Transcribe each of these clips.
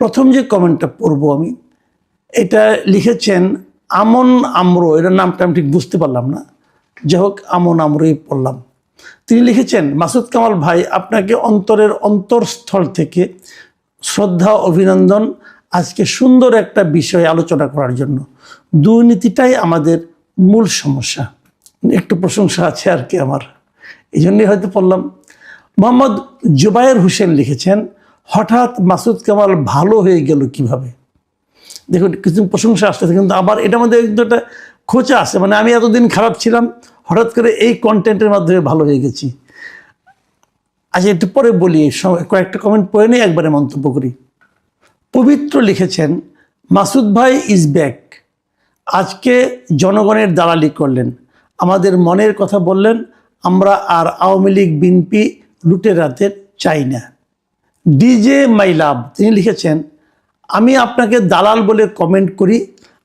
প্রথম যে কমেন্টটা পড়বো আমি, এটা লিখেছেন আমন আম্র, এটার নামটা আমি ঠিক বুঝতে পারলাম না, যাই হোক আমন আম্রই পড়লাম। তিনি লিখেছেন, মাসুদ কামাল ভাই, আপনাকে অন্তরের অন্তরস্থল থেকে শ্রদ্ধা, অভিনন্দন আজকে সুন্দর একটা বিষয় আলোচনা করার জন্য। দুর্নীতিটাই আমাদের মূল সমস্যা। একটু প্রশংসা আছে আর কি আমার, এই জন্যই হয়তো পড়লাম। মোহাম্মদ জুবায়ের হোসেন লিখেছেন, হঠাৎ মাসুদ কামাল ভালো হয়ে গেল কিভাবে? দেখুন, কিছু প্রশংসা আসতেছে, কিন্তু আবার এটার মধ্যে একটা খোঁচা আছে, মানে আমি এতদিন খারাপ ছিলাম, হঠাৎ করে এই কন্টেন্টের মাধ্যমে ভালো হয়ে গেছি। আচ্ছা, একটু পরে বলি, কয়েকটা কমেন্ট পড়ে নিয়ে একবারে মন্তব্য করি। পবিত্র লিখেছেন, মাসুদ ভাই ইজ ব্যাক। আজকে জনগণের দালালি করলেন, আমাদের মনের কথা বললেন, আমরা আর আওয়ামী লীগ বিএনপি লুটেরাদের চাই না। ডিজে মাই লাভ, তিনি লিখেছেন, আমি আপনাকে দালাল বলে কমেন্ট করি,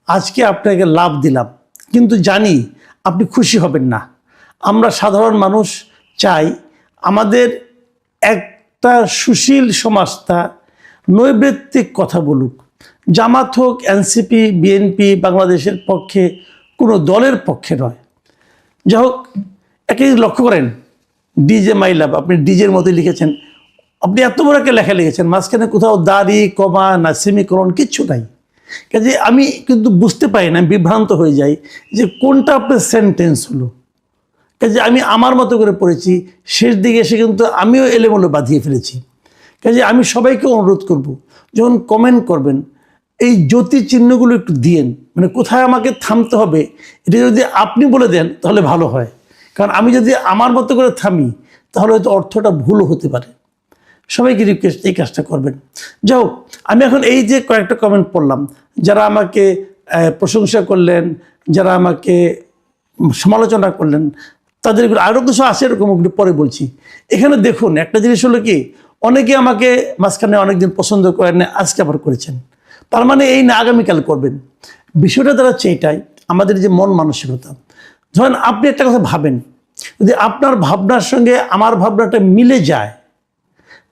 আজকে আপনাকে লাভ দিলাম, কিন্তু জানি আপনি খুশি হবেন না। আমরা সাধারণ মানুষ চাই আমাদের একটা সুশীল সমাজটা নৈর্ব্যক্তিক কথা বলুক। জামাত হোক, এনসিপি, বিএনপি বাংলাদেশের পক্ষে, কোনো দলের পক্ষে নয়। যাই হোক, একে লক্ষ্য করেন, ডিজে মাই লাভ, আপনি ডিজের মধ্যে লিখেছেন, আপনি এত বড় একটা লেখা লিখেছেন, মাঝখানে কোথাও দাড়ি, কমা না সেমিকোলন কিচ্ছু নাই। কাজে আমি কিন্তু বুঝতে পারি না, বিভ্রান্ত হয়ে যাই যে কোনটা আপনার সেন্টেন্স হলো। কাজে আমি আমার মতো করে পড়েছি, শেষ দিকে এসে কিন্তু আমিও এলোমেলো বাঁধিয়ে ফেলেছি। কাজে আমি সবাইকে অনুরোধ করব, যখন কমেন্ট করবেন এই জ্যোতি চিহ্নগুলো একটু দিয়েন, মানে কোথায় আমাকে থামতে হবে এটা যদি আপনি বলে দেন তাহলে ভালো হয়। কারণ আমি যদি আমার মতো করে থামি তাহলে হয়তো অর্থটা ভুলও হতে পারে। সবাইকে রিকোয়েস্ট এই কাজটা করবেন। যাই হোক, আমি এখন এই যে কয়েকটা কমেন্ট পড়লাম, যারা আমাকে প্রশংসা করলেন, যারা আমাকে সমালোচনা করলেন, তাদের আরও কিছু আছে, এরকম একটু পরে বলছি। এখানে দেখুন, একটা জিনিস হলো কি, অনেকে আমাকে মাঝখানে অনেকদিন পছন্দ করেন না, আজকে আবার করেছেন, তার মানে এই না আগামীকাল করবেন। বিষয়টা দাঁড়াচ্ছে এটাই, আমাদের যে মন মানসিকতা। ধরেন আপনি একটা কথা ভাবেন, যদি আপনার ভাবনার সঙ্গে আমার ভাবনাটা মিলে যায়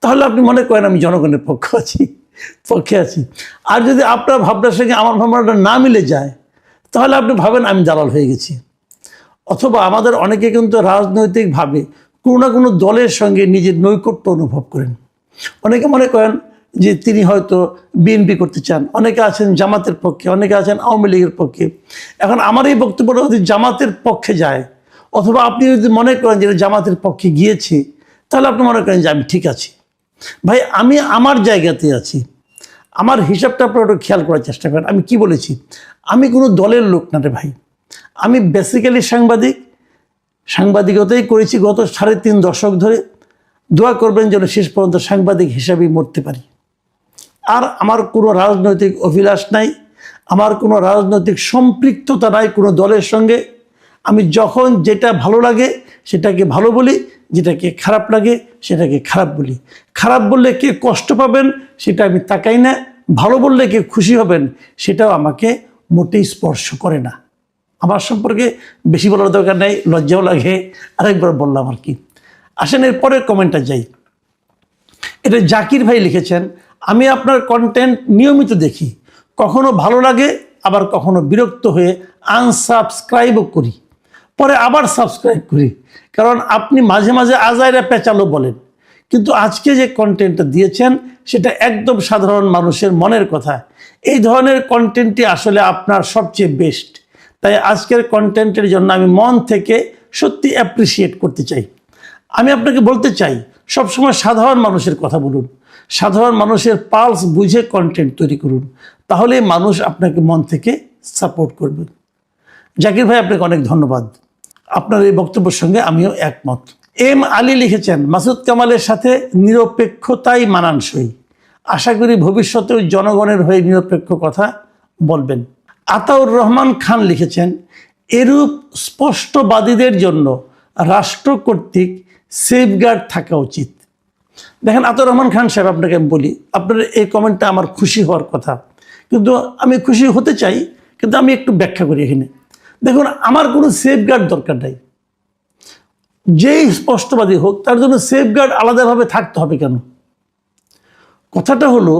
তাহলে আপনি মনে করেন আমি জনগণের পক্ষে আছি। আর যদি আপনার ভাবনার সঙ্গে আমার ভাবনাটা না মিলে যায় তাহলে আপনি ভাবেন আমি দালাল হয়ে গেছি। অথবা আমাদের অনেকে কিন্তু রাজনৈতিকভাবে কোনো না কোনো দলের সঙ্গে নিজের নৈকট্য অনুভব করেন। অনেকে মনে করেন যে তিনি হয়তো বিএনপি করতে চান, অনেকে আছেন জামাতের পক্ষে, অনেকে আছেন আওয়ামী লীগের পক্ষে। এখন আমার এই বক্তব্যটা যদি জামাতের পক্ষে যায়, অথবা আপনি যদি মনে করেন যে জামাতের পক্ষে গিয়েছে, তাহলে আপনি মনে করেন যে আমি ঠিক আছি। ভাই, আমি আমার জায়গাতে আছি, আমার হিসাবটা আপনারা একটু খেয়াল করার চেষ্টা করেন। আমি কি বলেছি? আমি কোনো দলের লোক না রে ভাই, আমি বেসিক্যালি সাংবাদিকতাই করেছি গত 3.5 দশক ধরে। দোয়া করবেন যেন শেষ পর্যন্ত সাংবাদিক হিসাবেই মরতে পারি। আর আমার কোনো রাজনৈতিক অভিলাষ নাই, আমার কোনো রাজনৈতিক সম্পৃক্ততা নাই কোনো দলের সঙ্গে। আমি যখন যেটা ভালো লাগে সেটাকে ভালো বলি, যেটাকে খারাপ লাগে সেটাকে খারাপ বলি। খারাপ বললে কে কষ্ট পাবেন সেটা আমি তাকাই না, ভালো বললে কে খুশি হবেন সেটাও আমাকে মোটেই স্পর্শ করে না। আমার সম্পর্কে বেশি বলার দরকার নেই, লজ্জাও লাগে, আরেকবার বললাম আর কি। আসেন এর পরের কমেন্টটা যাই। এটা জাকির ভাই লিখেছেন, আমি আপনার কন্টেন্ট নিয়মিত দেখি, কখনো ভালো লাগে আবার কখনো বিরক্ত হয়ে আনসাবস্ক্রাইবও করি, পরে আবার সাবস্ক্রাইব করি, কারণ আপনি মাঝে মাঝে আজাইরা পেঁচালো বলেন, কিন্তু আজকে যে কন্টেন্টটা দিয়েছেন সেটা একদম সাধারণ মানুষের মনের কথা। এই ধরনের কন্টেন্টটি আসলে আপনার সবচেয়ে বেস্ট। তাই আজকের কন্টেন্টের জন্য আমি মন থেকে সত্যি অ্যাপ্রিসিয়েট করতে চাই। আমি আপনাকে বলতে চাই, সবসময় সাধারণ মানুষের কথা বলুন, সাধারণ মানুষের পালস বুঝে কন্টেন্ট তৈরি করুন, তাহলে মানুষ আপনাকে মন থেকে সাপোর্ট করবে। জাকির ভাই, আপনাকে অনেক ধন্যবাদ, আপনার এই বক্তব্যের সঙ্গে আমিও একমত। এম আলী লিখেছেন, মাসুদ কামালের সাথে নিরপেক্ষতাই মানানসই, আশা করি ভবিষ্যতেও জনগণের হয়ে নিরপেক্ষ কথা বলবেন। আতাউর রহমান খান লিখেছেন, এরূপ স্পষ্টবাদীদের জন্য রাষ্ট্র কর্তৃক সেফগার্ড থাকা উচিত। দেখেন আতাউর রহমান খান সাহেব, আপনাকে আমি বলি, আপনার এই কমেন্টটা আমার খুশি হওয়ার কথা, কিন্তু আমি খুশি হতে চাই, কিন্তু আমি একটু ব্যাখ্যা করি এখানে। দেখুন, আমার কোনো সেফগার্ড দরকার নাই, যেই স্পষ্টবাদী হোক তার জন্য সেফগার্ড আলাদাভাবে থাকতে হবে কেন? কথাটা হলো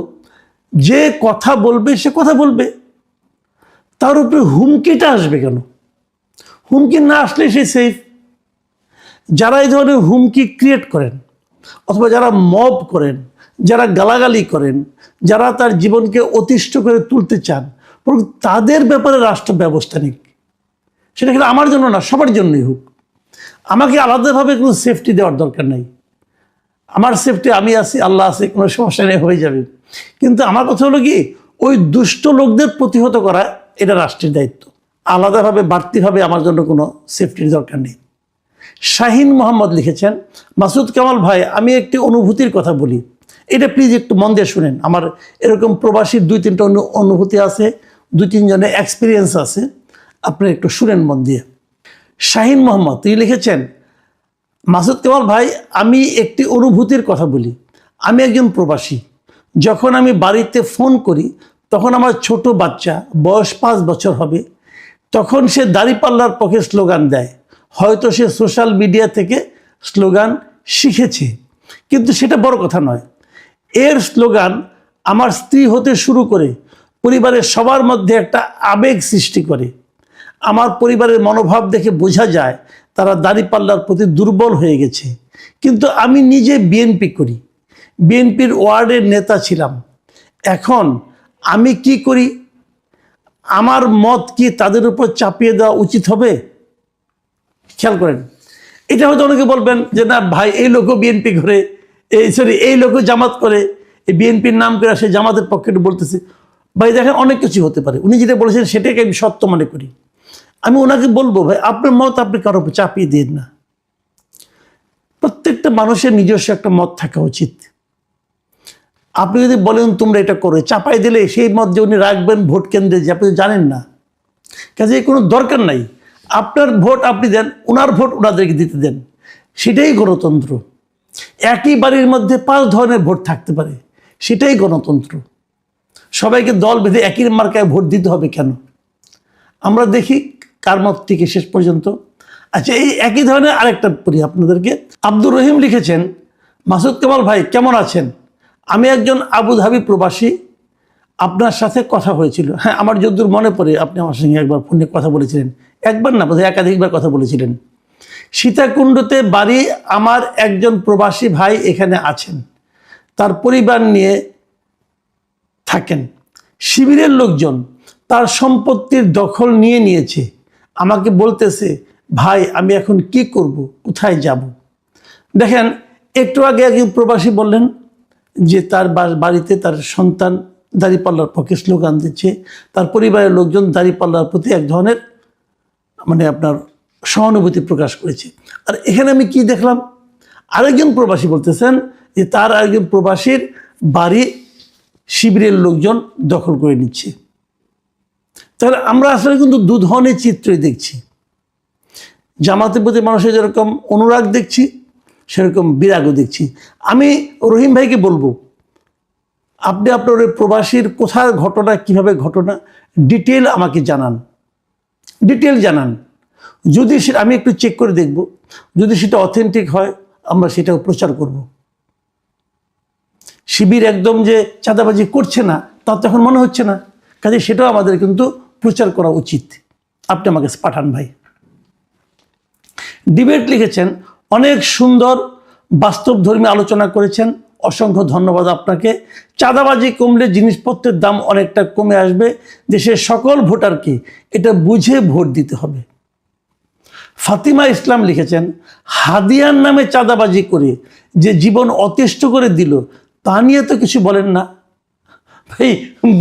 যে কথা বলবে সে কথা বলবে, তার উপরে হুমকিটা আসবে কেন? হুমকি না আসলে সে সেফ। যারা এই ধরনের হুমকি ক্রিয়েট করেন অথবা যারা মব করেন, যারা গালাগালি করেন, যারা তার জীবনকে অতিষ্ঠ করে তুলতে চান, বরং তাদের ব্যাপারে রাষ্ট্র ব্যবস্থা নিক। সেটা কিন্তু আমার জন্য না, সবার জন্যই হোক। আমাকে আলাদাভাবে কোনো সেফটি দেওয়ার দরকার নেই। আমার সেফটি আমি আছি, আল্লাহ আছে, কোনো সমস্যা নেই, হয়ে যাবে। কিন্তু আমার কথা হলো কি, ওই দুষ্ট লোকদের প্রতিহত করা এটা রাষ্ট্রের দায়িত্ব। আলাদাভাবে বাড়তিভাবে আমার জন্য কোনো সেফটির দরকার নেই। শাহিন মোহাম্মদ লিখেছেন, মাসুদ কামাল ভাই, আমি একটি অনুভূতির কথা বলি, এটা প্লিজ একটু মন দিয়ে শুনেন। আমার এরকম প্রবাসীর 2-3টা অনুভূতি আছে, 2-3 জনের এক্সপিরিয়েন্স আছে, আপনি একটু শুনেন মন দিয়ে। শাহিন মোহাম্মদ তিনি লিখেছেন, মাসুদ কামাল ভাই, আমি একটি অনুভূতির কথা বলি। আমি একজন প্রবাসী। যখন আমি বাড়িতে ফোন করি তখন আমার ছোট বাচ্চা, বয়স 5 বছর হবে, তখন সে দাঁড়িপাল্লার পক্ষে স্লোগান দেয়। হয়তো সে সোশ্যাল মিডিয়া থেকে স্লোগান শিখেছে, কিন্তু সেটা বড় কথা নয়। এর স্লোগান আমার স্ত্রী হতে শুরু করে পরিবারের সবার মধ্যে একটা আবেগ সৃষ্টি করে। আমার পরিবারের মনোভাব দেখে বোঝা যায় তারা দাঁড়িপাল্লার প্রতি দুর্বল হয়ে গেছে। কিন্তু আমি নিজে বিএনপি করি, বিএনপির ওয়ার্ডের নেতা ছিলাম। এখন আমি কি করি? আমার মত কি তাদের উপর চাপিয়ে দেওয়া উচিত হবে? খেয়াল করেন, এটা হয়তো অনেকে বলবেন যে না ভাই, এই লোকও বিএনপি করে, এই লোকও জামাত করে, এই বিএনপির নাম করে সে জামাতের পক্ষে বলতেছে। ভাই দেখেন, অনেক কিছু হতে পারে। উনি যেটা বলেছেন সেটাকে আমি সত্য মনে করি। আমি ওনাকে বলবো, ভাই আপনার মত আপনি কারোর উপর চাপিয়ে দিন না। প্রত্যেকটা মানুষের নিজস্ব একটা মত থাকা উচিত। আপনি যদি বলেন তোমরা এটা করো, চাপাই দিলে সেই মত যে উনি রাখবেন ভোট কেন্দ্রে, যে আপনি জানেন না, কাজে কোনো দরকার নাই। আপনার ভোট আপনি দেন, ওনার ভোট ওনাদেরকে দিতে দেন, সেটাই গণতন্ত্র। একই বাড়ির মধ্যে 5 ধরনের ভোট থাকতে পারে, সেটাই গণতন্ত্র। সবাইকে দল বেঁধে একই মার্কায় ভোট দিতে হবে কেন? আমরা দেখি কার মত থেকে শেষ পর্যন্ত। আচ্ছা, এই একই ধরনের আরেকটা পড়ি আপনাদেরকে। আব্দুর রহিম লিখেছেন, মাসুদ কামাল ভাই কেমন আছেন? আমি একজন আবুধাবি প্রবাসী, আপনার সাথে কথা হয়েছিল। হ্যাঁ, আমার যতদূর মনে পড়ে আপনি আমার সঙ্গে একবার ফোনে কথা বলেছিলেন। একবার না, বোধহয় একাধিকবার কথা বলেছিলেন। সীতাকুণ্ডতে বাড়ি। আমার একজন প্রবাসী ভাই এখানে আছেন, তার পরিবার নিয়ে থাকেন। শিবিরের লোকজন তার সম্পত্তির দখল নিয়ে নিয়েছে। আমাকে বলতেছে, ভাই আমি এখন কি করব, কোথায় যাব? দেখেন, একটু আগে একজন প্রবাসী বললেন যে তার বাড়িতে তার সন্তান দাঁড়িপাল্লার পক্ষে স্লোগান দিচ্ছে, তার পরিবারের লোকজন দাঁড়িপাল্লার প্রতি এক ধরনের আপনার সহানুভূতি প্রকাশ করেছে। আর এখানে আমি কি দেখলাম, আরেকজন প্রবাসী বলতেছেন যে তার আরেকজন প্রবাসীর বাড়ি শিবিরের লোকজন দখল করে নিচ্ছে। তাহলে আমরা আসলে কিন্তু 2 ধরনের চিত্রই দেখছি। জামাতের প্রতি মানুষের যেরকম অনুরাগ দেখছি, সেরকম বিরাগও দেখছি। আমি রহিম ভাইকে বলবো, আপনি আপনার ওই প্রবাসীর কোথার ঘটনা, কিভাবে ঘটনা, ডিটেল আমাকে জানান, ডিটেল জানান। যদি সেটা আমি একটু চেক করে দেখব, যদি সেটা অথেন্টিক হয় আমরা সেটাও প্রচার করব। শিবির একদম যে চাঁদাবাজি করছে না তা তো এখন মনে হচ্ছে না, কাজে সেটাও আমাদের কিন্তু প্রচার করা উচিত। আপনি আমাকে পাঠান ভাই। ডিবেট লিখেছেন, অনেক সুন্দর বাস্তবধর্মী আলোচনা করেছেন, অসংখ্য ধন্যবাদ আপনাকে। চাঁদাবাজি কমলে জিনিসপত্রের দাম অনেকটা কমে আসবে। দেশের সকল ভোটারকে এটা বুঝে ভোট দিতে হবে। ফাতিমা ইসলাম লিখেছেন, হাদিয়ার নামে চাঁদাবাজি করে যে জীবন অতিষ্ঠ করে দিল তা নিয়ে তো কিছু বলেন না। ভাই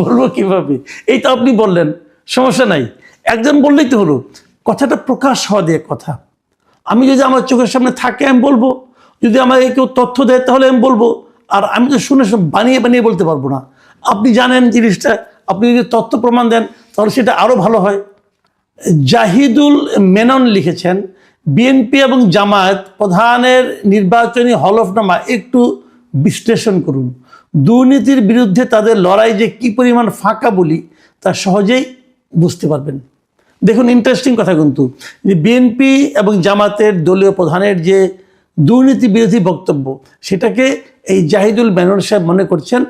বলবো কিভাবে? এই তো আপনি বললেন, সমস্যা নাই, একজন বললেই তো হলো। কথাটা প্রকাশ হওয়া দিয়ে কথা। আমি যদি আমার চোখের সামনে থাকে আমি বলবো, যদি আমাকে কেউ তথ্য দেয় তাহলে আমি বলবো। আর আমি তো শুনে বানিয়ে বানিয়ে বলতে পারবো না। আপনি জানেন জিনিসটা, আপনি যদি তথ্য প্রমাণ দেন তাহলে সেটা আরও ভালো হয়। জাহিদুল মেনন লিখেছেন, বিএনপি এবং জামায়াত প্রধানের নির্বাচনী হলফনামা একটু বিশ্লেষণ করুন। দুর্নীতির বিরুদ্ধে তাদের লড়াই যে কী পরিমাণ ফাঁকা বলি তা সহজেই বুঝতে পারবেন। দেখুন, ইন্টারেস্টিং কথা কিন্তু, যে বিএনপি এবং জামাতের দলীয় প্রধানের যে দুর্নীতি বিরোধী বক্তব্য, সেটাকে এই জাহিদুল মেনন সাহেব মনে করছেন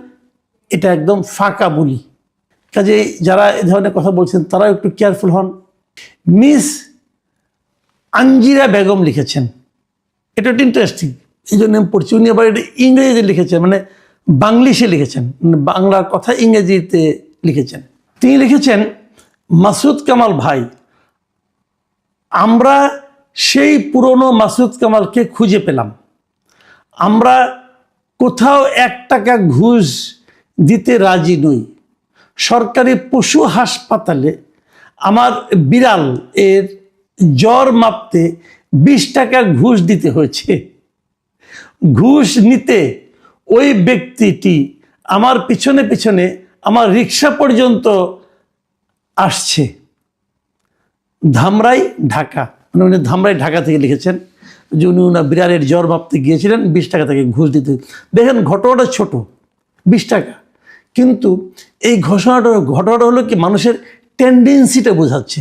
এটা একদম ফাঁকা বলি। কাজেই যারা এ ধরনের কথা বলছেন তারাও একটু কেয়ারফুল হন। মিস আঞ্জিরা বেগম লিখেছেন, এটা একটু ইন্টারেস্টিং, এই জন্য আমি পড়ছি। উনি আবার এটা ইংরেজিতে লিখেছেন, মানে বাংলিশে লিখেছেন, মানে বাংলার কথা ইংরেজিতে লিখেছেন। তিনি লিখেছেন, মাসুদ কামাল ভাই, আমরা সেই পুরনো মাসুদ কামালকে খুঁজে পেলাম। আমরা কোথাও 1 টাকা ঘুষ দিতে রাজি নই। সরকারি পশু হাসপাতালে আমার বিড়াল এর জ্বর মাপতে 20 টাকা ঘুষ দিতে হয়েছে। ঘুষ নিতে ওই ব্যক্তিটি আমার পিছনে পিছনে আমার রিক্সা পর্যন্ত আসছে। ধামরাই, ঢাকা। উনি ধামরাই, ঢাকা থেকে লিখেছেন যে উনি ওনার বিড়ালের জ্বর মাপতে গিয়েছিলেন, 20 টাকা থেকে ঘুষ দিতে। দেখেন ঘটনাটা ছোট, 20 টাকা, কিন্তু এই ঘটনাটা হলো কি মানুষের টেন্ডেন্সিটা বোঝাচ্ছে,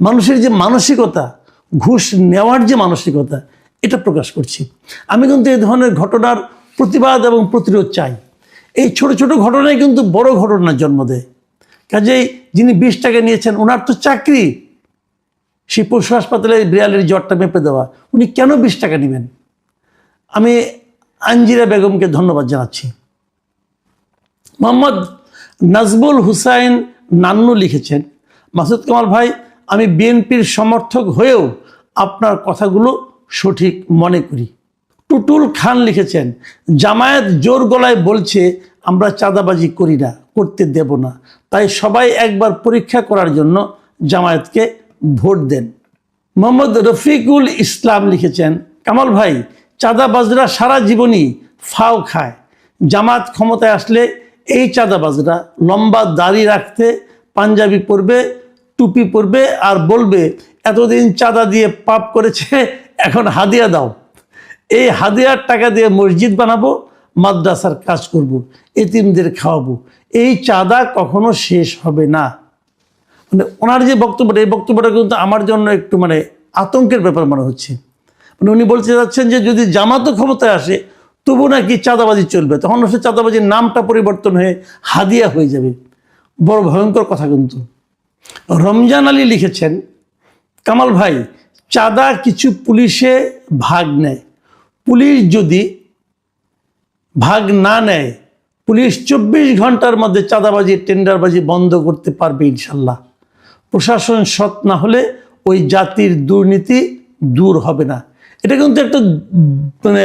মানুষের যে মানসিকতা, ঘুষ নেওয়ার যে মানসিকতা, এটা প্রকাশ করছি। আমি কিন্তু এই ধরনের ঘটনার প্রতিবাদ এবং প্রতিরোধ চাই। এই ছোট ছোট ঘটনায় কিন্তু বড় ঘটনার জন্ম দেয়। কাজেই যিনি 20 টাকা নিয়েছেন, ওনার তো চাকরি সেই পশু হাসপাতালে বিড়ালের জ্বরটা মেপে দেওয়া, উনি কেন 20 টাকা নেবেন? আমি আঞ্জিরা বেগমকে ধন্যবাদ জানাচ্ছি। মোহাম্মদ নাজবুল হুসাইন নান্নু লিখেছেন, মাসুদ কামাল ভাই, আমি বিএনপির সমর্থক হয়েও আপনার কথাগুলো সঠিক মনে করি। টুটুল খান লিখেছেন, জামায়াত জোর গলায় বলছে আমরা চাঁদাবাজি করি না, করতে দেব না, তাই সবাই একবার পরীক্ষা করার জন্য জামায়াতকে ভোট দেন। মোহাম্মদ রফিকুল ইসলাম লিখেছেন, কামাল ভাই, চাঁদাবাজরা সারা জীবনই ফাও খায়। জামাত ক্ষমতায় আসলে এই চাঁদাবাজরা লম্বা দাড়ি রাখতে, পাঞ্জাবি পরবে, টুপি পরবে আর বলবে এতদিন চাঁদা দিয়ে পাপ করেছে, এখন হাদিয়া দাও। এই হাদিয়ার টাকা দিয়ে মসজিদ বানাবো, মাদ্রাসার কাজ করব, এতিমদের খাওয়াবো। এই চাঁদা কখনো শেষ হবে না। মানে ওনার যে বক্তব্যটা, এই বক্তব্যটা কিন্তু আমার জন্য একটু মানে আতঙ্কের ব্যাপার মনে হচ্ছে। মানে উনি বলতে যাচ্ছেন যে যদি জামাতও ক্ষমতায় আসে তবু নাকি চাঁদাবাজি চলবে, তখন সে চাঁদাবাজির নামটা পরিবর্তন হয়ে হাদিয়া হয়ে যাবে। বড় ভয়ঙ্কর কথা কিন্তু। রমজান আলী লিখেছেন, কামাল ভাই, চাঁদা কিছু পুলিশে ভাগ নেয়, পুলিশ যদি ভাগ না নেয়, পুলিশ 24 ঘন্টার মধ্যে চাঁদাবাজি, টেন্ডারবাজি বন্ধ করতে পারবে ইনশাল্লাহ। প্রশাসন সৎ না হলে ওই জাতির দুর্নীতি দূর হবে না। এটা কিন্তু একটা মানে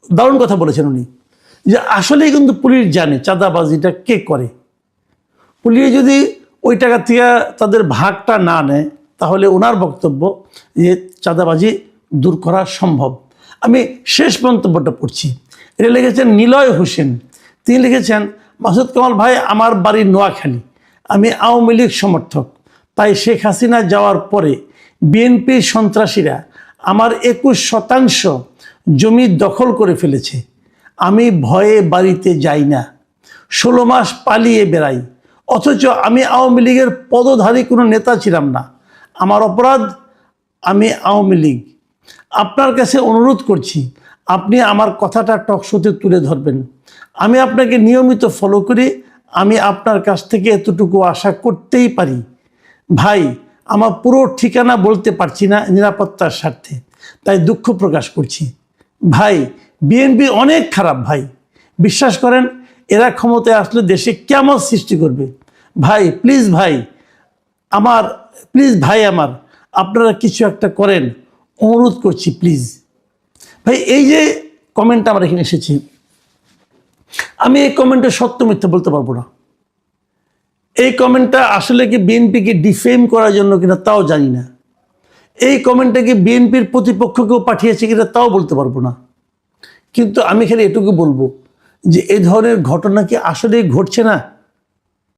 দারুণ কথা বলেছেন উনি, যে আসলেই কিন্তু পুলিশ জানে চাঁদাবাজিটা কে করে। পুলিশ যদি ওই টাকা থেকে তাদের ভাগটা না নেয়, তাহলে ওনার বক্তব্য যে চাঁদাবাজি দূর করা সম্ভব। আমি শেষ মন্তব্যটা পড়ছি, এটা লিখেছেন নিলয় হোসেন। তিনি লিখেছেন, মাসুদ কামাল ভাই, আমার বাড়ি নোয়াখালী, আমি আওয়ামী লীগ সমর্থক, তাই শেখ হাসিনা যাওয়ার পরে বিএনপির সন্ত্রাসীরা আমার 21% জমি দখল করে ফেলেছে। আমি ভয়ে বাড়িতে যাই না, 16 মাস পালিয়ে বেড়াই, অথচ আমি আওয়ামী লীগের পদধারী কোনো নেতা ছিলাম না। আমার অপরাধ, আমি আওয়ামী লীগ। আপনার কাছে অনুরোধ করছি, আপনি আমার কথাটা টকশোতে তুলে ধরবেন। আমি আপনাকে নিয়মিত ফলো করি, আমি আপনার কাছ থেকে এতটুকু আশা করতেই পারি। ভাই, আমার পুরো ঠিকানা বলতে পারছি না নিরাপত্তার স্বার্থে, তাই দুঃখ প্রকাশ করছি। ভাই, বিএনপি অনেক খারাপ ভাই, বিশ্বাস করেন এরা ক্ষমতায় আসলে দেশে কিয়ামত সৃষ্টি করবে। ভাই প্লিজ, ভাই আমার আপনারা কিছু একটা করেন, অনুরোধ করছি প্লিজ। ভাই, এই যে কমেন্টটা আমার এখানে এসেছে, আমি এই কমেন্টে সত্য মিথ্যা বলতে পারবো না। এই কমেন্টটা আসলে কি বিএনপিকে ডিফেম করার জন্য কিনা তাও জানি না। এই কমেন্টটা কি বিএনপির প্রতিপক্ষকেও পাঠিয়েছে কিনা তাও বলতে পারবো না। কিন্তু আমি খালি এটুকু বলবো যে এই ধরনের ঘটনা কি আসলেই ঘটছে না?